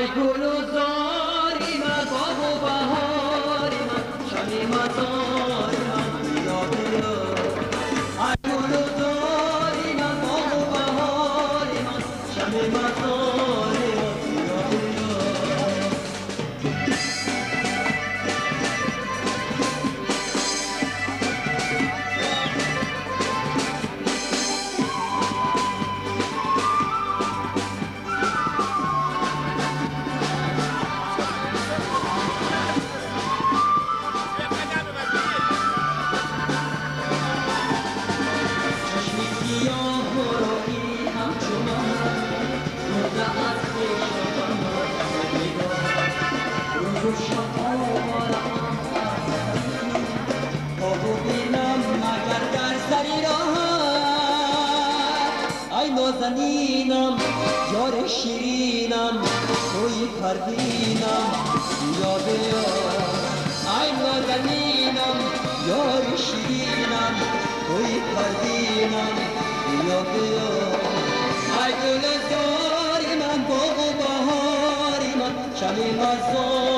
ای گلزاری من باغ و بهاری من شمی مزاری من بیا بیا ای گلزاری من باغ و بهاری من شمی مزاری من بیا بیا نازنینم یار شیرینم توی پروینم بیا بیا ای نازنینم یار شیرینم توی پروینم بیا بیا ای گل زاری من باغ و بهاری من شمی مزاری